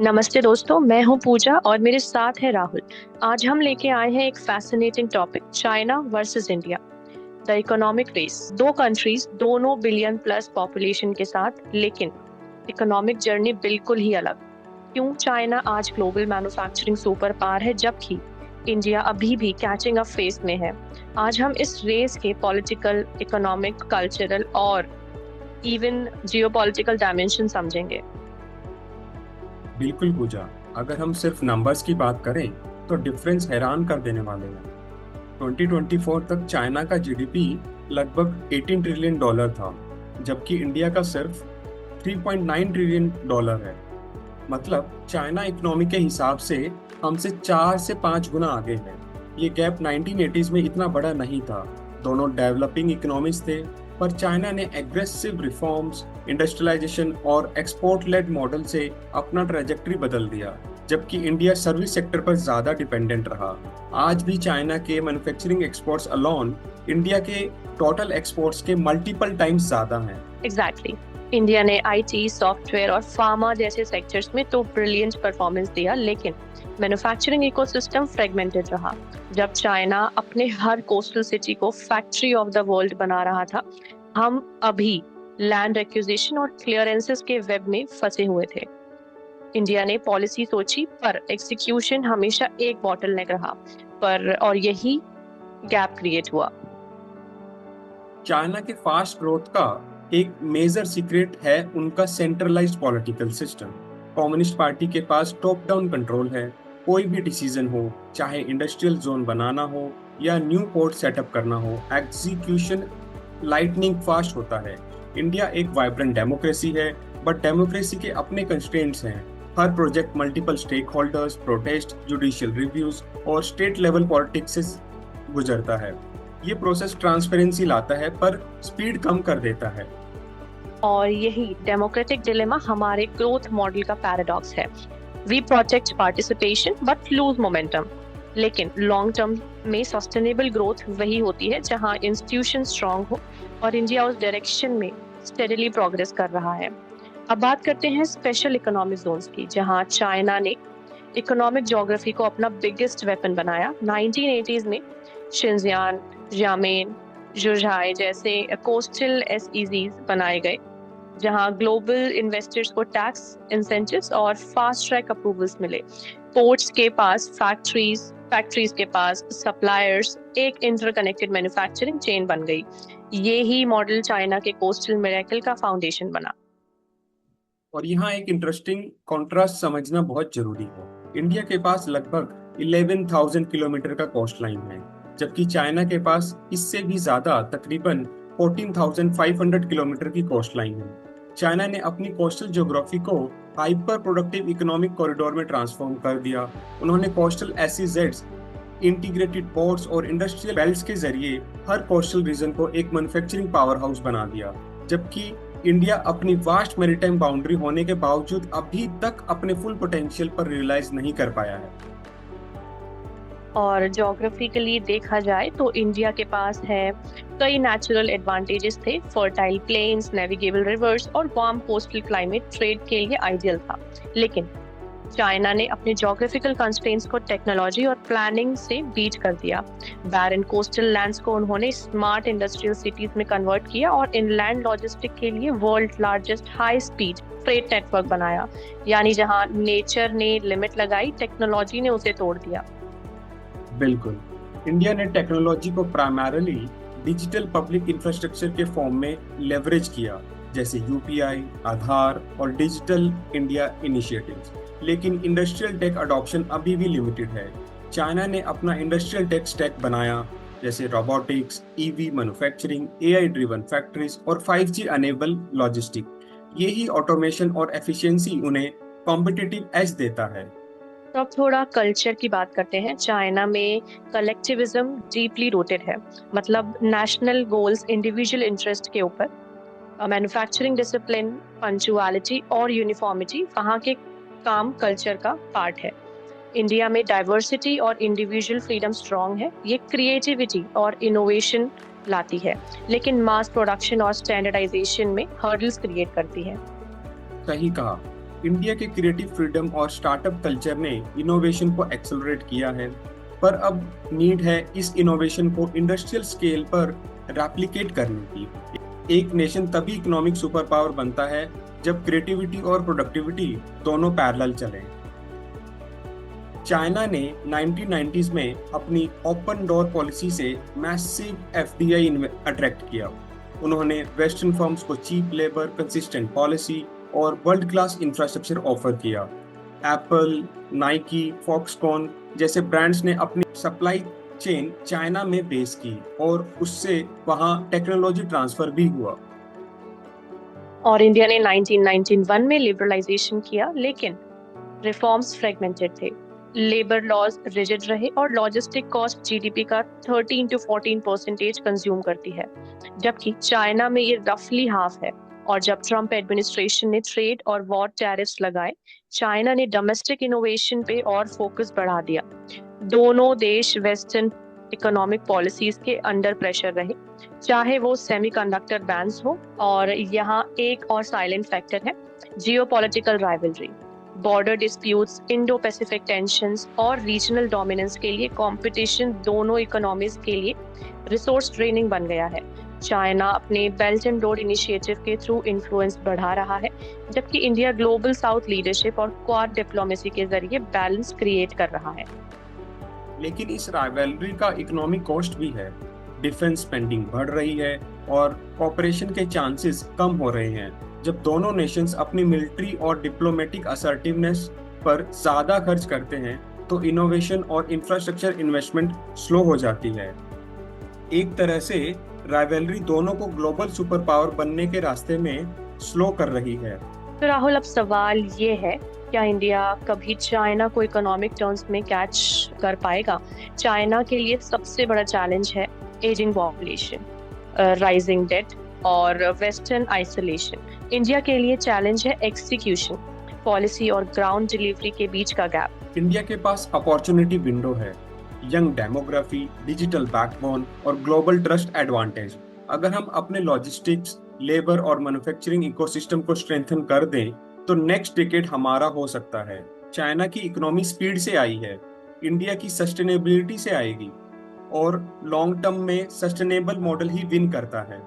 नमस्ते दोस्तों, मैं हूं पूजा और मेरे साथ है राहुल। आज हम लेके आए हैं एक fascinating topic, China versus India, the economic race. दो कंट्रीज, दोनों बिलियन प्लस पॉपुलेशन के साथ, लेकिन इकोनॉमिक जर्नी बिल्कुल ही अलग। क्यों चाइना आज ग्लोबल मैन्युफैक्चरिंग सुपर पावर है जबकि इंडिया अभी भी कैचिंग अप फेज में है। आज हम इस रेस के पॉलिटिकल, इकोनॉमिक, कल्चरल और इवन जियोपॉलिटिकल डायमेंशन समझेंगे। बिल्कुल पूजा। अगर हम सिर्फ नंबर्स की बात करें तो डिफरेंस हैरान कर देने वाले हैं। 2024 तक चाइना का जीडीपी लगभग 18 ट्रिलियन डॉलर था, जबकि इंडिया का सिर्फ 3.9 ट्रिलियन डॉलर है। मतलब चाइना इकोनॉमी के हिसाब से हमसे 4 से 5 गुना आगे है। ये गैप 1980s में इतना बड़ा नहीं था। दोनों डेवलपिंग इकोनॉमीज थे, पर चाइना ने एग्रेसिव रिफॉर्म्स, इंडस्ट्रियलाइजेशन और एक्सपोर्ट लेड मॉडल से अपना ट्रेजेक्टरी बदल दिया, जबकि इंडिया सर्विस सेक्टर पर ज्यादा डिपेंडेंट रहा। आज भी चाइना के मैन्युफैक्चरिंग एक्सपोर्ट्स अलोन इंडिया के टोटल एक्सपोर्ट्स के मल्टीपल टाइम्स ज्यादा हैं। एग्जैक्टली। इंडिया ने आईटी, सॉफ्टवेयर और फार्मा जैसे सेक्टर्स में तो ब्रिलियंट परफॉर्मेंस दिया, लेकिन मैन्युफैक्चरिंग इकोसिस्टम फ्रेगमेंटेड रहा। जब चाइना अपने हर कोस्टल सिटी को फैक्ट्री ऑफ द वर्ल्ड बना रहा था, हम अभी लैंड एक्विजिशन और क्लियरेंसेस के वेब में फंसे हुए थे। इंडिया ने पॉलिसी सोची पर एग्जीक्यूशन हमेशा एक बॉटलनेक रहा, और यही गैप क्रिएट हुआ। चाइना के फास्ट ग्रोथ का एक मेजर सीक्रेट है उनका centralised political system. Communist party के पास टॉप डाउन कंट्रोल है। कोई भी डिसीजन हो, चाहे इंडस्ट्रियल जोन बनाना हो या न्यू पोर्ट सेटअप करना हो, एग्जीक्यूशन लाइटनिंग फास्ट होता है। इंडिया एक वाइब्रेंट डेमोक्रेसी है, बट डेमोक्रेसी के अपने कंस्ट्रेंट्स हैं। हर project multiple stakeholders, protest, judicial reviews और स्टेट लेवल पॉलिटिक्स से गुजरता है। ये प्रोसेस ट्रांसपेरेंसी लाता है पर स्पीड कम कर देता है। और यही डेमोक्रेटिक डिलेमा हमारे ग्रोथ मॉडल का पैराडॉक्स है। We protect participation but lose momentum. लेकिन लॉन्ग टर्म में सस्टेनेबल ग्रोथ वही होती है जहां इंस्टीट्यूशन स्ट्रांग हो, और इंडिया उस डायरेक्शन में स्टेडीली प्रोग्रेस कर रहा है। अब बात करते हैं स्पेशल इकोनॉमिक जोन्स की, जहां चाइना ने इकोनॉमिक ज्योग्राफी को अपना बिगेस्ट वेपन बनाया। 1980s में शिनजियांग, यामेन, जुझाई जैसे कोस्टल एसईजीज बनाए गए, जहां ग्लोबल इन्वेस्टर्स को टैक्स इंसेंटिव्स और फास्ट ट्रैक अप्रूवल्स मिले। पोर्ट्स के पास फैक्ट्रीज के पास सप्लायर्स, एक इंटरकनेक्टेड मैन्युफैक्चरिंग चेन बन गई। ये ही मॉडल चाइना के कोस्टल मिरेकल का फाउंडेशन बना। और यहाँ एक इंटरेस्टिंग कॉन्ट्रास्ट समझना बहुत जरूरी है। इंडिया के पास लगभग 11,000 किलोमीटर का कोस्ट लाइन है, जबकि चाइना के पास इससे भी ज्यादा, तकरीबन 14,500 किलोमीटर की कोस्ट लाइन है। चाइना ने अपनी कोस्टल ज्योग्राफी को हाइपर प्रोडक्टिव इकोनॉमिक कॉरिडोर में ट्रांसफॉर्म कर दिया। उन्होंने कोस्टल एसईजेड्स, इंटीग्रेटेड पोर्ट्स और इंडस्ट्रियल बेल्ट्स के जरिए हर कोस्टल रीजन को एक मैन्युफैक्चरिंग पावर हाउस बना दिया, जबकि इंडिया अपनी वास्ट मैरीटाइम बाउंड्री होने के बावजूद अभी तक अपने फुल पोटेंशियल पर रियलाइज नहीं कर पाया है। और ज्योग्राफिकली देखा जाए तो इंडिया के पास है कई नेचुरल एडवांटेजेस थे। फर्टाइल प्लेन्स, नेविगेबल रिवर्स और वार्म कोस्टल क्लाइमेट ट्रेड के लिए आइडियल था। लेकिन चाइना ने अपने ज्योग्राफिकल कंस्ट्रेंट्स को टेक्नोलॉजी और प्लानिंग से बीट कर दिया। बैरन कोस्टल लैंड्स को उन्होंने स्मार्ट इंडस्ट्रियल सिटीज में कन्वर्ट किया और इनलैंड लॉजिस्टिक के लिए world largest high speed freight network बनाया। यानी जहां नेचर ने लिमिट लगाई, टेक्नोलॉजी ने उसे तोड़ दिया। बिल्कुल। इंडिया ने टेक्नोलॉजी को प्राइमरली डिजिटल पब्लिक इंफ्रास्ट्रक्चर के फॉर्म में लेवरेज किया, जैसे यूपीआई, आधार और डिजिटल इंडिया इनिशिएटिव्स। लेकिन इंडस्ट्रियल टेक अडॉप्शन अभी भी लिमिटेड है। चाइना ने अपना इंडस्ट्रियल टेक स्टैक बनाया, जैसे robotics, EV manufacturing, AI driven factories और 5G अनेबल लॉजिस्टिक। यही ऑटोमेशन और एफिशिएंसी उन्हें कॉम्पिटिटिव एज देता है। तो अब थोड़ा कल्चर की बात करते हैं। चाइना में कलेक्टिविज्म डीपली रूटेड है, मतलब नेशनल गोल्स इंडिविजुअल इंटरेस्ट के ऊपर। मैन्युफैक्चरिंग डिसिप्लिन, पंचुअलिटी और यूनिफॉर्मिटी वहाँ के काम कल्चर का पार्ट है। इंडिया में डाइवर्सिटी और इंडिविजुअल फ्रीडम स्ट्रांग है। ये क्रिएटिविटी और इनोवेशन लाती है, लेकिन मास प्रोडक्शन और स्टैंडर्डाइजेशन में हर्डल्स क्रिएट करती है। सही कहा। इंडिया के क्रिएटिव फ्रीडम और स्टार्टअप कल्चर ने इनोवेशन को एक्सेलरेट किया है, पर अब नीड है इस इनोवेशन को इंडस्ट्रियल स्केल पर रेप्लिकेट करने की। एक नेशन तभी इकोनॉमिक सुपर पावर बनता है जब क्रिएटिविटी और प्रोडक्टिविटी दोनों पैरेलल चलें। चाइना ने 1990s में अपनी ओपन डोर पॉलिसी से मैसिव एफडीआई अट्रैक्ट किया। उन्होंने वेस्टर्न फर्म्स को चीप लेबर, कंसिस्टेंट पॉलिसी और वर्ल्ड क्लास इंफ्रास्ट्रक्चर ऑफर किया। एप्पल, नाइकी, फॉक्सकॉन जैसे ब्रांड्स ने अपनी सप्लाई चेन चाइना में बेस की और उससे वहां टेक्नोलॉजी ट्रांसफर भी हुआ। और इंडिया ने 1991 में लिबरलाइजेशन किया, लेकिन रिफॉर्म्स फ्रेगमेंटेड थे। लेबर लॉज रिजिड रहे और लॉजिस्टिक कॉस्ट जीडीपी का 13 to 14% कंज्यूम करती है, जबकि चाइना में ये रफली हाफ है। और जब ट्रम्प एडमिनिस्ट्रेशन ने ट्रेड और वॉर टैरिफ्स लगाए, चाइना ने डोमेस्टिक इनोवेशन पे और फोकस बढ़ा दिया। दोनों देश वेस्टर्न इकोनॉमिक पॉलिसीज के अंडर प्रेशर रहे, चाहे वो सेमीकंडक्टर बैन्स हो। और यहाँ एक और साइलेंट फैक्टर है, geopolitical rivalry, border disputes, Indo Pacific tensions और रीजनल डोमिनेंस के लिए कंपटीशन दोनों इकोनॉमीज के लिए रिसोर्स ड्रेनिंग बन गया है। चाइना अपने बेल्ट एंड रोड इनिशिएटिव के थ्रू इन्फ्लुएंस बढ़ा रहा है, जबकि इंडिया ग्लोबल साउथ लीडरशिप और क्वाड डिप्लोमेसी के जरिए बैलेंस क्रिएट कर रहा है। लेकिन इस राइवलरी का इकोनॉमिक कॉस्ट भी है। डिफेंस स्पेंडिंग बढ़ रही है और कॉपरेशन के चांसेस कम हो रहे हैं। जब दोनों नेशंस अपनी मिलिट्री और डिप्लोमेटिक असर्टिवनेस पर ज्यादा खर्च करते हैं, तो इनोवेशन और इंफ्रास्ट्रक्चर इन्वेस्टमेंट स्लो हो जाती है। एक तरह से राइवलरी दोनों को ग्लोबल सुपर पावर बनने के रास्ते में स्लो कर रही है। तो राहुल, अब सवाल ये है, क्या इंडिया कभी चाइना को इकोनॉमिक टर्म्स में कैच कर पाएगा? चाइना के लिए सबसे बड़ा चैलेंज है एजिंग पॉपुलेशन, राइजिंग डेट और वेस्टर्न आइसोलेशन। इंडिया के लिए चैलेंज है एक्सिक्यूशन, पॉलिसी और ग्राउंड डिलीवरी के बीच का गैप। इंडिया के पास अपॉर्चुनिटी विंडो है, यंग डेमोग्राफी, डिजिटल बैकबोन और ग्लोबल ट्रस्ट एडवांटेज। अगर हम अपने लॉजिस्टिक्स, लेबर और मैन्युफैक्चरिंग इकोसिस्टम को स्ट्रेंथन कर दें, तो नेक्स्ट डिकेड हमारा हो सकता है। चाइना की इकोनॉमी स्पीड से आई है, इंडिया की सस्टेनेबिलिटी से आएगी, और लॉन्ग टर्म में सस्टेनेबल मॉडल ही विन करता है।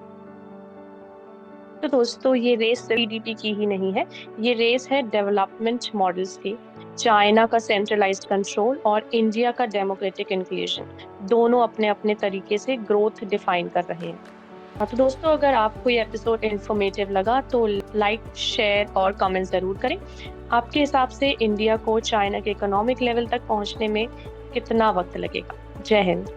तो दोस्तों, ये रेस जीडीपी की ही नहीं है, ये रेस है डेवलपमेंट मॉडल्स की। चाइना का सेंट्रलाइज्ड कंट्रोल और इंडिया का डेमोक्रेटिक इंक्लूजन, दोनों अपने अपने तरीके से ग्रोथ डिफाइन कर रहे हैं। तो दोस्तों, अगर आपको ये एपिसोड इंफॉर्मेटिव लगा तो लाइक, शेयर और कमेंट जरूर करें। आपके हिसाब से इंडिया को चाइना के इकोनॉमिक लेवल तक पहुंचने में कितना वक्त लगेगा? जय हिंद।